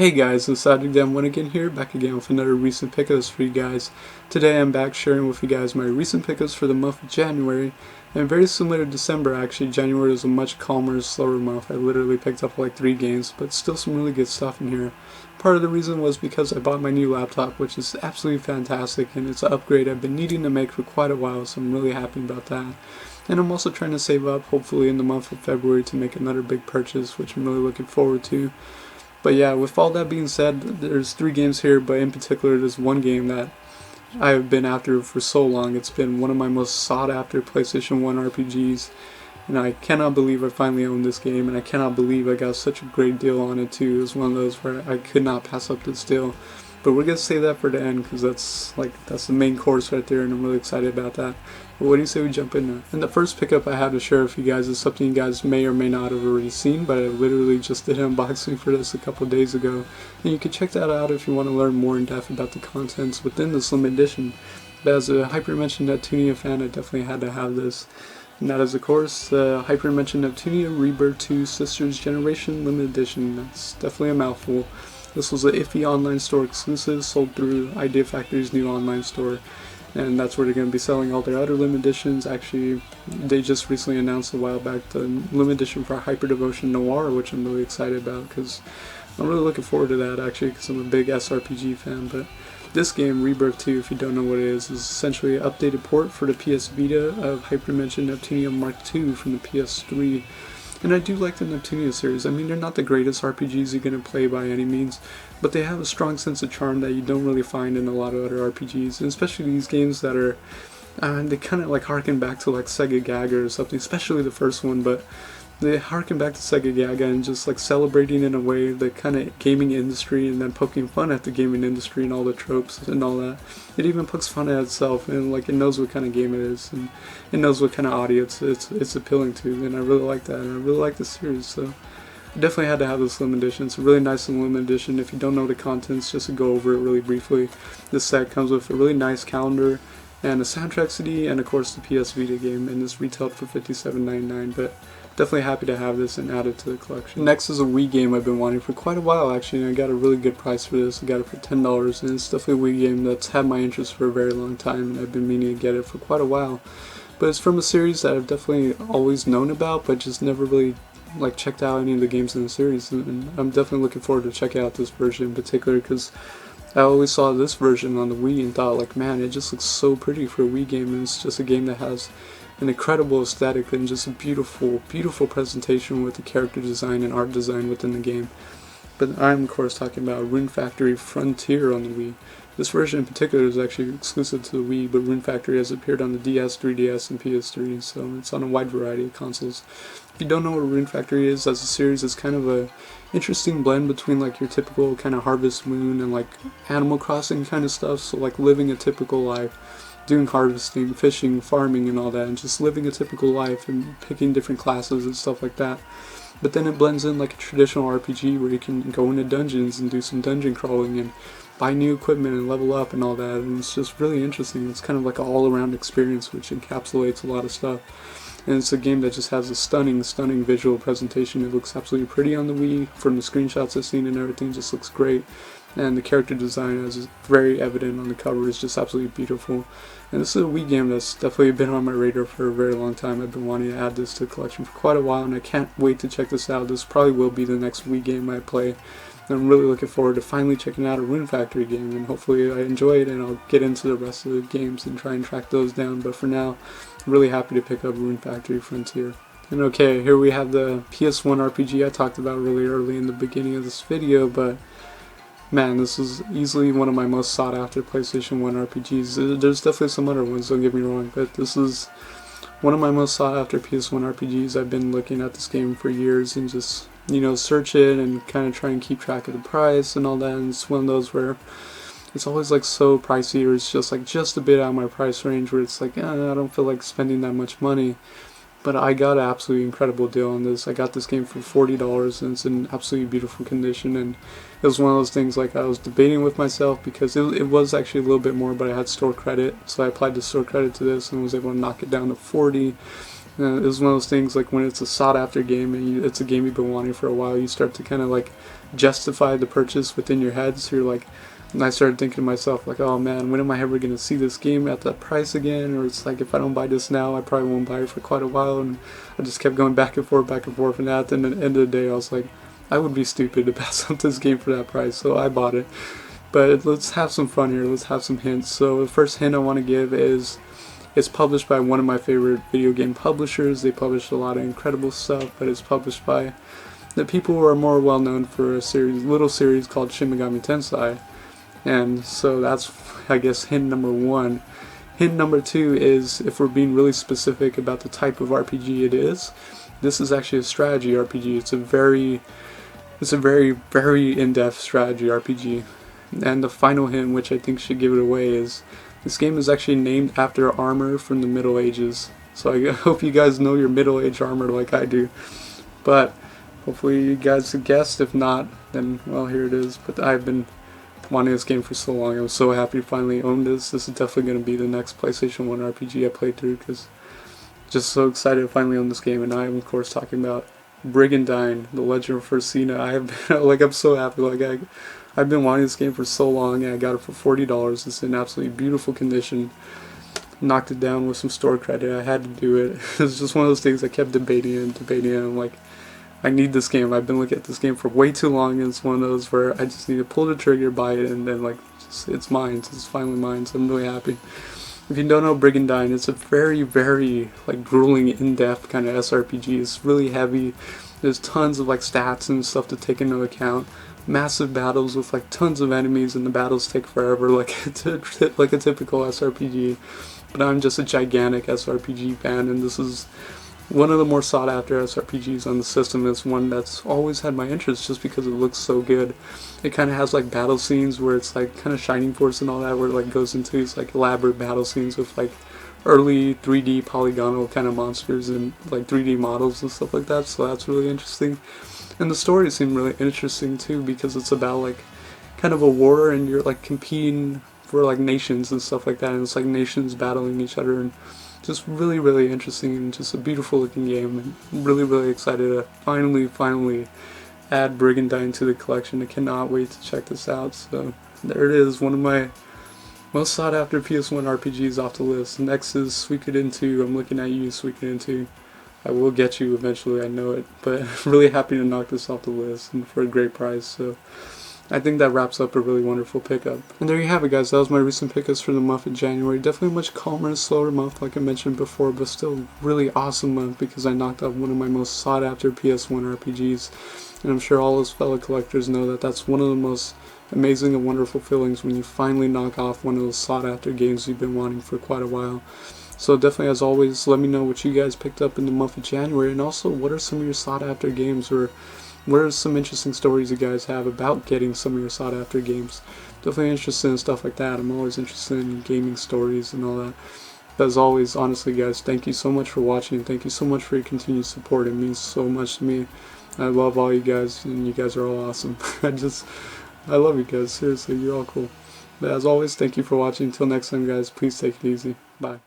Hey guys, it's Saturday again here, back again with another recent pickups for you guys. Today I'm back sharing with you guys my recent pickups for the month of January, and very similar to December actually. January was a much calmer, slower month. I literally picked up like 3 games, but still some really good stuff in here. Part of the reason was because I bought my new laptop, which is absolutely fantastic, and it's an upgrade I've been needing to make for quite a while, so I'm really happy about that. And I'm also trying to save up, hopefully in the month of February, to make another big purchase, which I'm really looking forward to. But yeah, with all that being said, there's 3 games here, but in particular there's one game that I have been after for so long. It's been one of my most sought after PlayStation 1 RPGs, and I cannot believe I finally own this game, and I cannot believe I got such a great deal on it too. It was one of those where I could not pass up this deal. But we're going to save that for the end, because that's the main course right there, and I'm really excited about that. But what do you say we jump in there? And the first pickup I have to share with you guys is something you guys may or may not have already seen, but I literally just did an unboxing for this a couple days ago. And you can check that out if you want to learn more in depth about the contents within this limited edition. But as a Hyperdimension Neptunia fan, I definitely had to have this. And that is, of course, the Hyperdimension Neptunia Rebirth 2 Sisters Generation Limited Edition. That's definitely a mouthful. This was an iffy online store exclusive, sold through Idea Factory's new online store, and that's where they're going to be selling all their other limited editions. Actually, they just recently announced a while back the limited edition for Hyper Devotion Noir, which I'm really excited about, because I'm really looking forward to that actually, because I'm a big SRPG fan. But this game, Rebirth 2, if you don't know what it is essentially an updated port for the PS Vita of Hyperdimension Neptunia Mark II from the PS3. And I do like the Neptunia series. I mean, they're not the greatest RPGs you're going to play by any means, but they have a strong sense of charm that you don't really find in a lot of other RPGs, and especially these games that are, they kind of like harken back to like Sega Gaga or something, especially the first one, but they harken back to Sega Gaga and just like celebrating in a way the kind of gaming industry, and then poking fun at the gaming industry and all the tropes and all that. It even pokes fun at itself, and like it knows what kind of game it is, and it knows what kind of audience it's appealing to, and I really like that, and I really like the series, so I definitely had to have this limited edition. It's a really nice limited edition. If you don't know the contents, just to go over it really briefly, this set comes with a really nice calendar and a soundtrack CD, and of course the PS Vita game, and it's retailed for $57.99, but definitely happy to have this and add it to the collection. Next is a Wii game I've been wanting for quite a while actually, and I got a really good price for this. I got it for $10, and it's definitely a Wii game that's had my interest for a very long time, and I've been meaning to get it for quite a while. But it's from a series that I've definitely always known about, but just never really like checked out any of the games in the series, and I'm definitely looking forward to checking out this version in particular, because I always saw this version on the Wii and thought like, man, it just looks so pretty for a Wii game, and it's just a game that has an incredible aesthetic and just a beautiful, beautiful presentation with the character design and art design within the game. But I'm of course talking about Rune Factory Frontier on the Wii. This version in particular is actually exclusive to the Wii, but Rune Factory has appeared on the DS, 3DS, and PS3, so it's on a wide variety of consoles. If you don't know what Rune Factory is as a series, it's kind of a interesting blend between like your typical kind of Harvest Moon and like Animal Crossing kind of stuff, so like living a typical life, doing harvesting, fishing, farming and all that, and just living a typical life and picking different classes and stuff like that. But then it blends in like a traditional RPG where you can go into dungeons and do some dungeon crawling and buy new equipment and level up and all that, and it's just really interesting. It's kind of like an all-around experience which encapsulates a lot of stuff. And it's a game that just has a stunning, stunning visual presentation. It looks absolutely pretty on the Wii. From the screenshots I've seen and everything, just looks great. And the character design, as is very evident on the cover, is just absolutely beautiful. And this is a Wii game that's definitely been on my radar for a very long time. I've been wanting to add this to the collection for quite a while, and I can't wait to check this out. This probably will be the next Wii game I play. And I'm really looking forward to finally checking out a Rune Factory game, and hopefully I enjoy it and I'll get into the rest of the games and try and track those down. But for now, I'm really happy to pick up Rune Factory Frontier. And okay, here we have the PS1 RPG I talked about really early in the beginning of this video, but man, this is easily one of my most sought after PlayStation 1 RPGs. There's definitely some other ones, don't get me wrong, but this is one of my most sought after PS1 RPGs. I've been looking at this game for years and just, you know, search it and kind of try and keep track of the price and all that, and it's one of those where it's always like so pricey, or it's just like just a bit out of my price range where it's like, I don't feel like spending that much money. But I got an absolutely incredible deal on this. I got this game for $40, and it's in absolutely beautiful condition, and it was one of those things like I was debating with myself, because it was actually a little bit more, but I had store credit, so I applied the store credit to this and was able to knock it down to $40. It was one of those things like when it's a sought after game and it's a game you've been wanting for a while, you start to kind of like justify the purchase within your head. So you're like, and I started thinking to myself like, oh man, when am I ever going to see this game at that price again? Or it's like, if I don't buy this now, I probably won't buy it for quite a while. And I just kept going back and forth, and at the end of the day I was like, I would be stupid to pass up this game for that price, so I bought it. But let's have some fun here, let's have some hints. So the first hint I want to give is it's published by one of my favorite video game publishers. They publish a lot of incredible stuff, but it's published by the people who are more well known for a little series called Shin Megami Tensei. And so that's, I guess, hint number one. Hint number two is, if we're being really specific about the type of RPG it is, this is actually a strategy RPG. It's a very, very in-depth strategy RPG. And the final hint, which I think should give it away, is this game is actually named after armor from the Middle Ages. So I hope you guys know your Middle Age armor like I do. But hopefully you guys have guessed. If not, then well, here it is. But I've been wanting this game for so long. I'm so happy to finally own this. This is definitely going to be the next PlayStation 1 RPG I play through, because just so excited to finally own this game. And I am of course talking about Brigandine, The Legend of Fersina. I have been, like, I'm so happy. Like I've been wanting this game for so long, and I got it for $40. It's in absolutely beautiful condition. Knocked it down with some store credit. I had to do it. It's just one of those things I kept debating and I'm like, I need this game. I've been looking at this game for way too long, and it's one of those where I just need to pull the trigger, buy it, and then like, it's mine. It's finally mine, so I'm really happy. If you don't know Brigandine, it's a very, very like grueling, in-depth kind of SRPG. It's really heavy. There's tons of like stats and stuff to take into account. Massive battles with like tons of enemies, and the battles take forever, like like a typical SRPG. But I'm just a gigantic SRPG fan, and this is one of the more sought after SRPGs on the system. It's one that's always had my interest just because it looks so good. It kind of has like battle scenes where it's like kind of Shining Force and all that, where it like goes into these like elaborate battle scenes with like early 3D polygonal kind of monsters and like 3D models and stuff like that. So that's really interesting. And the story seemed really interesting too, because it's about like kind of a war, and you're like competing for like nations and stuff like that, and it's like nations battling each other, and just really, really interesting, and just a beautiful looking game. And really, really excited to finally add Brigandine to the collection. I cannot wait to check this out. So there it is, one of my most sought after PS1 RPGs off the list. Next is Suikoden 2. I'm looking at you, Suikoden 2. I will get you eventually, I know it, but I'm really happy to knock this off the list, and for a great price. So I think that wraps up a really wonderful pickup. And there you have it, guys. That was my recent pickups for the month of January. Definitely a much calmer and slower month, like I mentioned before, but still really awesome month, because I knocked out one of my most sought after PS1 RPGs. And I'm sure all those fellow collectors know that that's one of the most amazing and wonderful feelings, when you finally knock off one of those sought after games you've been wanting for quite a while. So definitely, as always, let me know what you guys picked up in the month of January, and also what are some of your sought after games, or what are some interesting stories you guys have about getting some of your sought after games. Definitely interested in stuff like that. I'm always interested in gaming stories and all that. But as always, honestly guys, thank you so much for watching. Thank you so much for your continued support. It means so much to me. I love all you guys, and you guys are all awesome. I love you guys. Seriously, you're all cool. But as always, thank you for watching. Until next time, guys, please take it easy. Bye.